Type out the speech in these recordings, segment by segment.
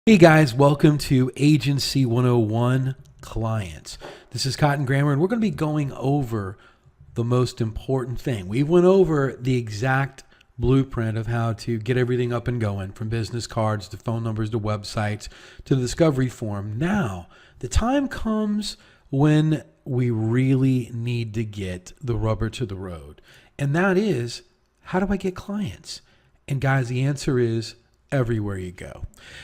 Hey guys, welcome to Agency 101 Clients. This is Cotton Grammar, and we're going to be going over the most important thing. We went over the exact blueprint of how to get everything up and going, from business cards to phone numbers to websites to the discovery form. Now, the time comes when we really need to get the rubber to the road, and that is, how do I get clients? And guys, the answer is everywhere you go.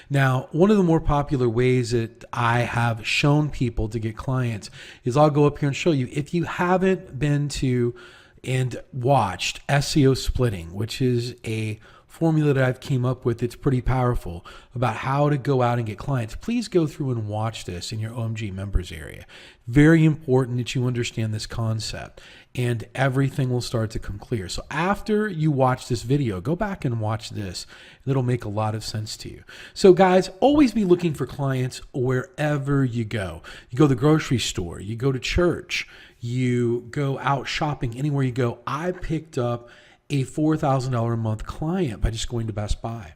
Now, one of the more popular ways that I have shown people to get clients is I'll go up here and show you. If you haven't been to and watched SEO splitting, which is a formula that I've came up with, it's pretty powerful about how to go out and get clients. Please go through and watch this in your OMG members area. Very important that you understand this concept, and everything will start to come clear. So after you watch this video, go back and watch this. It'll make a lot of sense to you. So guys, always be looking for clients wherever you go. You go to the grocery store, you go to church, you go out shopping, anywhere you go. I picked up a $4,000 a month client by just going to Best Buy.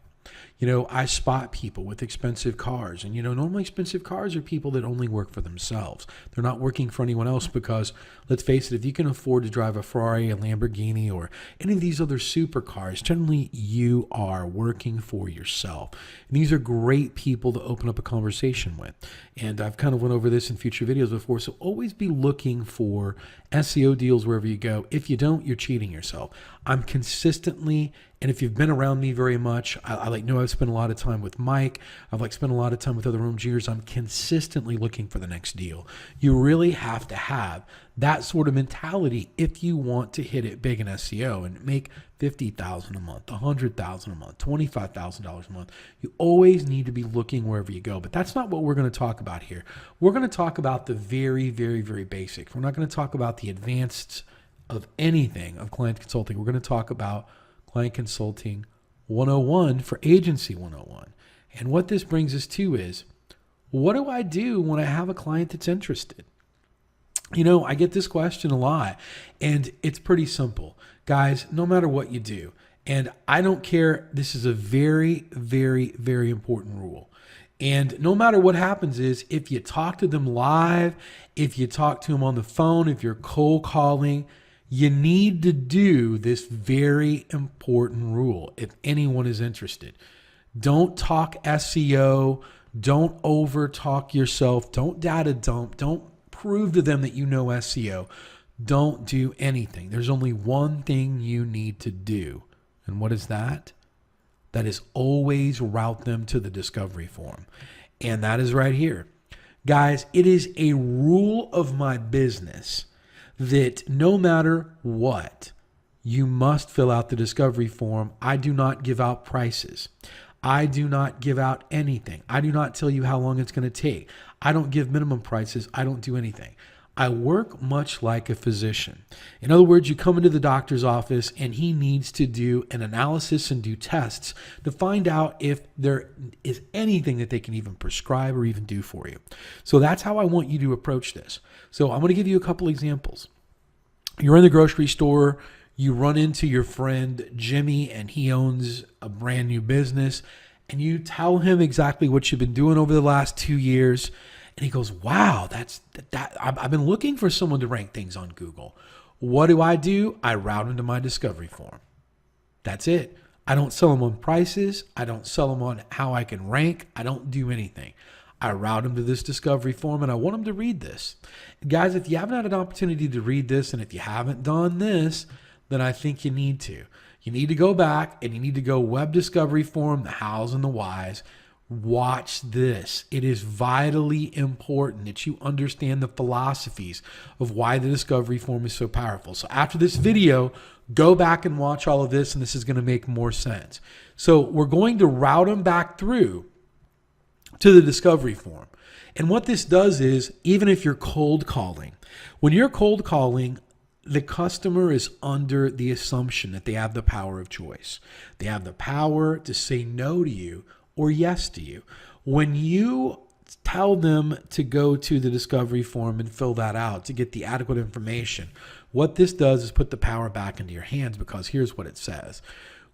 You know, I spot people with expensive cars, and normally expensive cars are people that only work for themselves. They're not working for anyone else, because let's face it, if you can afford to drive a Ferrari, a Lamborghini, or any of these other supercars, generally you are working for yourself. And these are great people to open up a conversation with. And I've kind of went over this in future videos before, so always be looking for SEO deals wherever you go. If you don't, you're cheating yourself. I'm consistently, and if you've been around me very much, I know I've spent a lot of time with Mike. I've spent a lot of time with other engineers. I'm consistently looking for the next deal. You really have to have that sort of mentality if you want to hit it big in SEO and make $50,000 a month, $100,000 a month, $25,000 a month. You always need to be looking wherever you go. But that's not what we're going to talk about here. We're going to talk about the very, very, very basics. We're not going to talk about the advanced of anything of client consulting. We're going to talk about Client Consulting 101 for Agency 101. And what this brings us to is, what do I do when I have a client that's interested? I get this question a lot, and it's pretty simple. Guys, no matter what you do, and I don't care, this is a very, very, very important rule. And no matter what happens is, if you talk to them live, if you talk to them on the phone, if you're cold calling, you need to do this very important rule if anyone is interested. Don't talk SEO. Don't over talk yourself. Don't data dump. Don't prove to them that you know SEO. Don't do anything. There's only one thing you need to do. And what is that? That is always route them to the discovery form. And that is right here. Guys, it is a rule of my business that no matter what, you must fill out the discovery form. I do not give out prices. I do not give out anything. I do not tell you how long it's going to take. I don't give minimum prices. I don't do anything. I work much like a physician. In other words, you come into the doctor's office and he needs to do an analysis and do tests to find out if there is anything that they can even prescribe or even do for you. So that's how I want you to approach this. So I'm going to give you a couple examples. You're in the grocery store, you run into your friend Jimmy, and he owns a brand new business, and you tell him exactly what you've been doing over the last 2 years. And he goes, wow, I've been looking for someone to rank things on Google. What do? I route him to my discovery form. That's it. I don't sell them on prices. I don't sell them on how I can rank. I don't do anything. I route him to this discovery form, and I want him to read this. Guys, if you haven't had an opportunity to read this, and if you haven't done this, then I think you need to. You need to go back, and you need to go web discovery form, the hows and the whys. Watch this. It is vitally important that you understand the philosophies of why the discovery form is so powerful. So after this video, go back and watch all of this, and this is going to make more sense. So we're going to route them back through to the discovery form. And what this does is, even if you're cold calling, when you're cold calling, the customer is under the assumption that they have the power of choice. They have the power to say no to you or yes to you. When you tell them to go to the discovery form and fill that out to get the adequate information, what this does is put the power back into your hands, because here's what it says.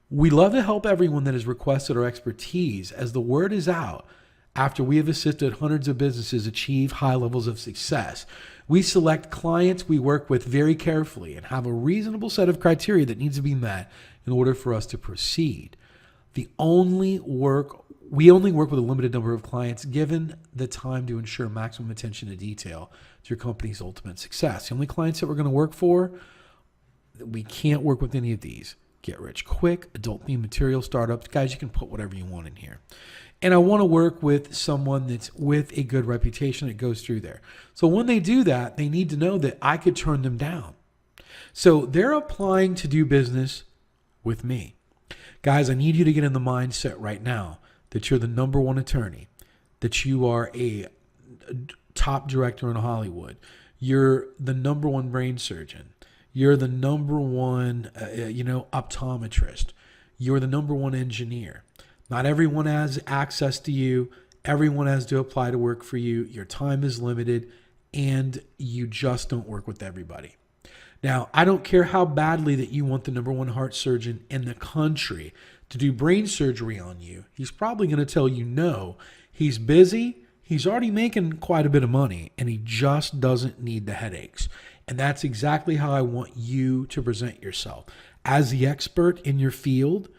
We love to help everyone that has requested our expertise, as the word is out after we have assisted hundreds of businesses achieve high levels of success. We select clients we work with very carefully and have a reasonable set of criteria that needs to be met in order for us to proceed. We only work with a limited number of clients given the time to ensure maximum attention to detail to your company's ultimate success. The only clients that we're going to work for, we can't work with any of these. Get rich quick, adult themed material startups. Guys, you can put whatever you want in here. And I want to work with someone that's with a good reputation that goes through there. So when they do that, they need to know that I could turn them down. So they're applying to do business with me. Guys, I need you to get in the mindset right now that you're the number one attorney, that you are a top director in Hollywood. You're the number one brain surgeon. You're the number one, optometrist. You're the number one engineer. Not everyone has access to you. Everyone has to apply to work for you. Your time is limited, and you just don't work with everybody. Now, I don't care how badly that you want the number one heart surgeon in the country to do brain surgery on you. He's probably going to tell you no. He's busy. He's already making quite a bit of money, and he just doesn't need the headaches. And that's exactly how I want you to present yourself as the expert in your field.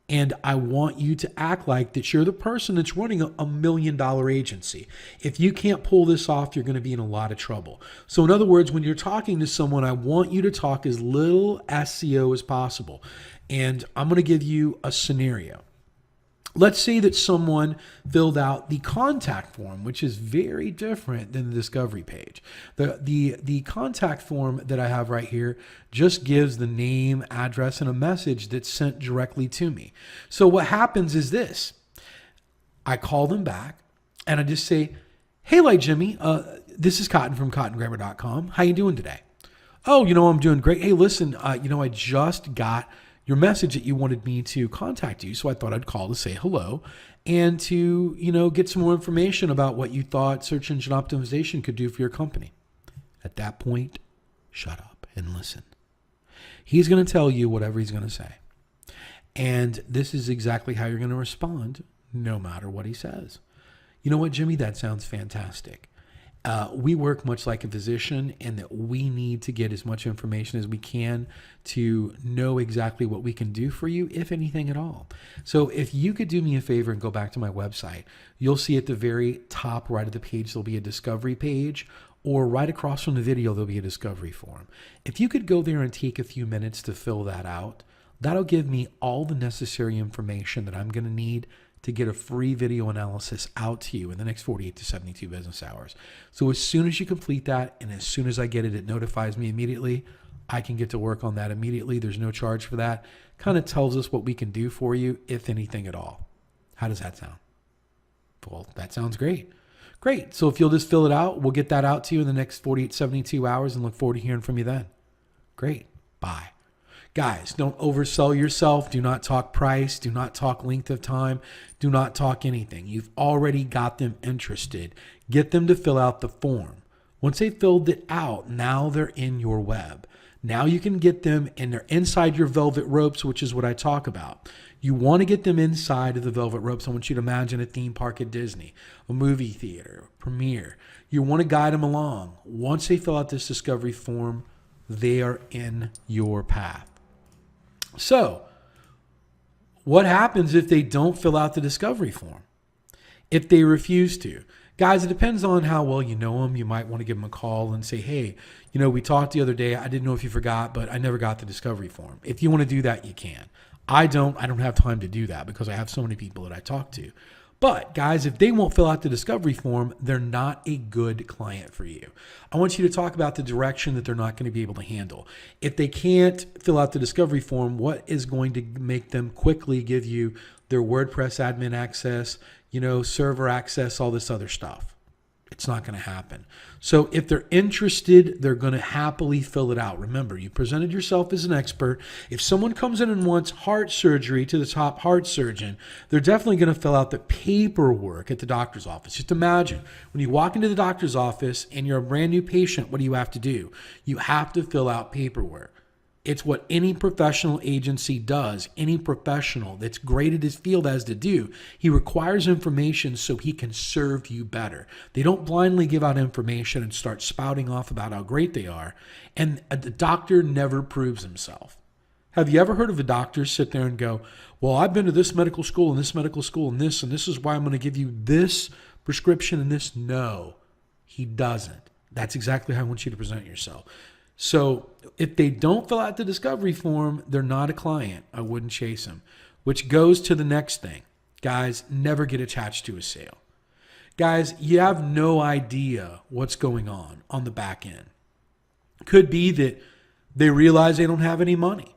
And I want you to act like that you're the person that's running a $1 million agency. If you can't pull this off, you're going to be in a lot of trouble. So in other words, when you're talking to someone, I want you to talk as little SEO as possible. And I'm going to give you a scenario. Let's say that someone filled out the contact form, which is very different than the discovery page. The contact form that I have right here just gives the name, address, and a message that's sent directly to me. So what happens is this. I call them back and I just say, hey, like Jimmy, this is Cotton from CottonGrammar.com. How you doing today? Oh, I'm doing great. Hey, listen, I just got your message that you wanted me to contact you. So I thought I'd call to say hello and to, get some more information about what you thought search engine optimization could do for your company. At that point, shut up and listen. He's going to tell you whatever he's going to say. And this is exactly how you're going to respond no matter what he says. You know what, Jimmy? That sounds fantastic. We work much like a physician in that we need to get as much information as we can to know exactly what we can do for you, if anything at all. So if you could do me a favor and go back to my website, you'll see at the very top right of the page, there'll be a discovery page, or right across from the video, there'll be a discovery form. If you could go there and take a few minutes to fill that out, that'll give me all the necessary information that I'm going to need to get a free video analysis out to you in the next 48 to 72 business hours. So as soon as you complete that, and as soon as I get it, it notifies me immediately. I can get to work on that immediately. There's no charge for that. Kind of tells us what we can do for you, if anything at all. How does that sound? Well, that sounds great. Great. So if you'll just fill it out, we'll get that out to you in the next 48, 72 hours and look forward to hearing from you then. Great. Bye. Guys, don't oversell yourself. Do not talk price. Do not talk length of time. Do not talk anything. You've already got them interested. Get them to fill out the form. Once they filled it out, now they're in your web. Now you can get them and they're inside your velvet ropes, which is what I talk about. You want to get them inside of the velvet ropes. I want you to imagine a theme park at Disney, a movie theater, a premiere. You want to guide them along. Once they fill out this discovery form, they are in your path. So, what happens if they don't fill out the discovery form? If they refuse to? Guys, it depends on how well you know them. You might want to give them a call and say, hey, we talked the other day. I didn't know if you forgot, but I never got the discovery form. If you want to do that, you can. I don't have time to do that because I have so many people that I talk to. But guys, if they won't fill out the discovery form, they're not a good client for you. I want you to talk about the direction that they're not going to be able to handle. If they can't fill out the discovery form, what is going to make them quickly give you their WordPress admin access, server access, all this other stuff? It's not going to happen. So if they're interested, they're going to happily fill it out. Remember, you presented yourself as an expert. If someone comes in and wants heart surgery to the top heart surgeon, they're definitely going to fill out the paperwork at the doctor's office. Just imagine when you walk into the doctor's office and you're a brand new patient, what do you have to do? You have to fill out paperwork. It's what any professional agency does. Any professional that's great at his field has to do. He requires information so he can serve you better. They don't blindly give out information and start spouting off about how great they are. And the doctor never proves himself. Have you ever heard of a doctor sit there and go, well, I've been to this medical school and this medical school and this is why I'm going to give you this prescription and this? No, he doesn't. That's exactly how I want you to present yourself. So if they don't fill out the discovery form, they're not a client. I wouldn't chase them, which goes to the next thing. Guys, never get attached to a sale. Guys, you have no idea what's going on the back end. Could be that they realize they don't have any money.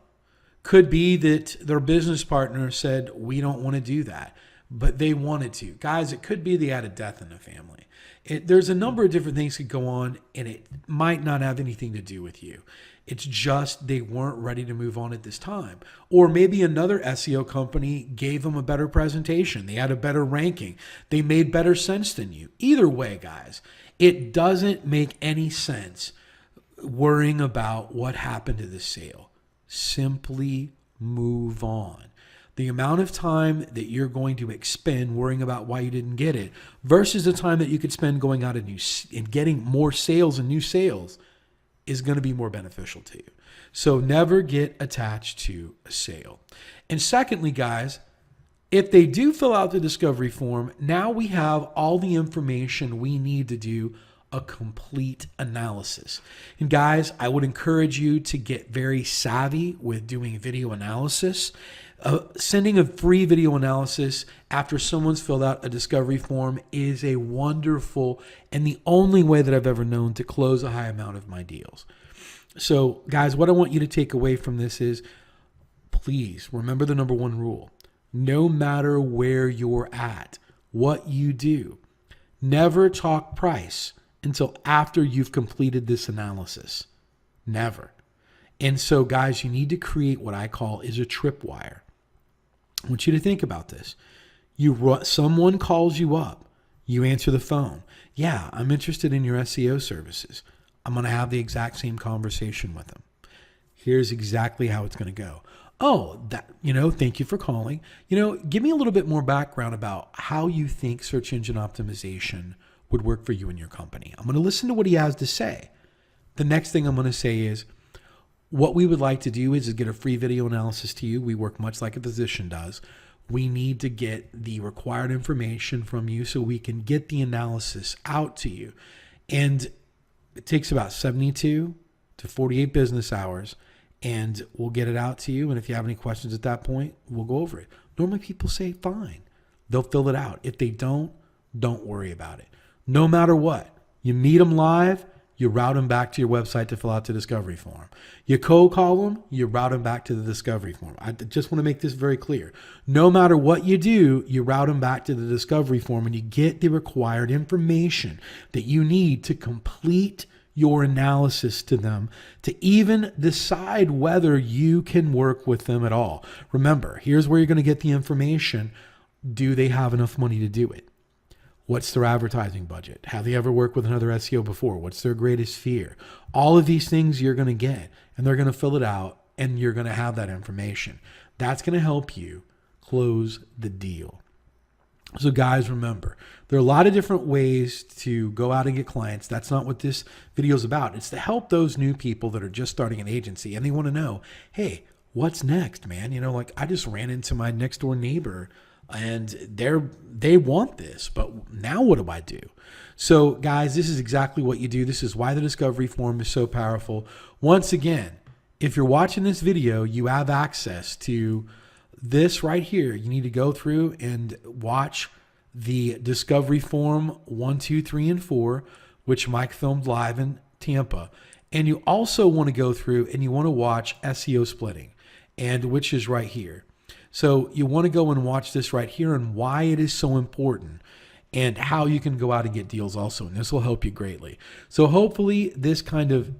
Could be that their business partner said, we don't want to do that, but they wanted to. Guys, it could be they had a death in the family. There's a number of different things that go on, and it might not have anything to do with you. It's just they weren't ready to move on at this time. Or maybe another SEO company gave them a better presentation. They had a better ranking. They made better sense than you. Either way, guys, it doesn't make any sense worrying about what happened to the sale. Simply move on. The amount of time that you're going to expend worrying about why you didn't get it versus the time that you could spend going out and getting more sales and new sales is going to be more beneficial to you. So never get attached to a sale. And secondly, guys, if they do fill out the discovery form, now we have all the information we need to do a complete analysis. And guys, I would encourage you to get very savvy with doing video analysis. Sending a free video analysis after someone's filled out a discovery form is a wonderful and the only way that I've ever known to close a high amount of my deals. So guys, what I want you to take away from this is, please remember the number one rule. No matter where you're at, what you do, never talk price until after you've completed this analysis. Never. And so guys, you need to create what I call is a tripwire. I want you to think about this. Someone calls you up. You answer the phone. Yeah, I'm interested in your SEO services. I'm going to have the exact same conversation with them. Here's exactly how it's going to go. Oh, thank you for calling. Give me a little bit more background about how you think search engine optimization would work for you and your company. I'm going to listen to what he has to say. The next thing I'm going to say is, what we would like to do is get a free video analysis to you. We work much like a physician does. We need to get the required information from you so we can get the analysis out to you. And it takes about 72 to 48 business hours, and we'll get it out to you. And if you have any questions at that point, we'll go over it. Normally people say, fine. They'll fill it out. If they don't worry about it. No matter what, you meet them live, you route them back to your website to fill out the discovery form. You cold call them, you route them back to the discovery form. I just want to make this very clear. No matter what you do, you route them back to the discovery form and you get the required information that you need to complete your analysis to them to even decide whether you can work with them at all. Remember, here's where you're going to get the information. Do they have enough money to do it? What's their advertising budget? Have they ever worked with another SEO before? What's their greatest fear? All of these things you're going to get, and they're going to fill it out, and you're going to have that information. That's going to help you close the deal. So guys, remember, there are a lot of different ways to go out and get clients. That's not what this video is about. It's to help those new people that are just starting an agency, and they want to know, hey, what's next, man? I just ran into my next door neighbor and they want this, but now what do I do? So guys, this is exactly what you do. This is why the discovery form is so powerful. Once again, if you're watching this video, you have access to this right here. You need to go through and watch the discovery form 1, 2, 3, and 4, which Mike filmed live in Tampa. And you also want to go through and you want to watch SEO splitting, and which is right here. So you want to go and watch this right here and why it is so important and how you can go out and get deals also. And this will help you greatly. So hopefully this kind of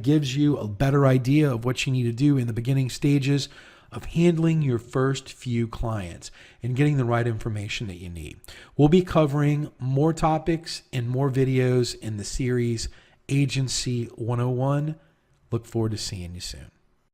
gives you a better idea of what you need to do in the beginning stages of handling your first few clients and getting the right information that you need. We'll be covering more topics and more videos in the series Agency 101. Look forward to seeing you soon.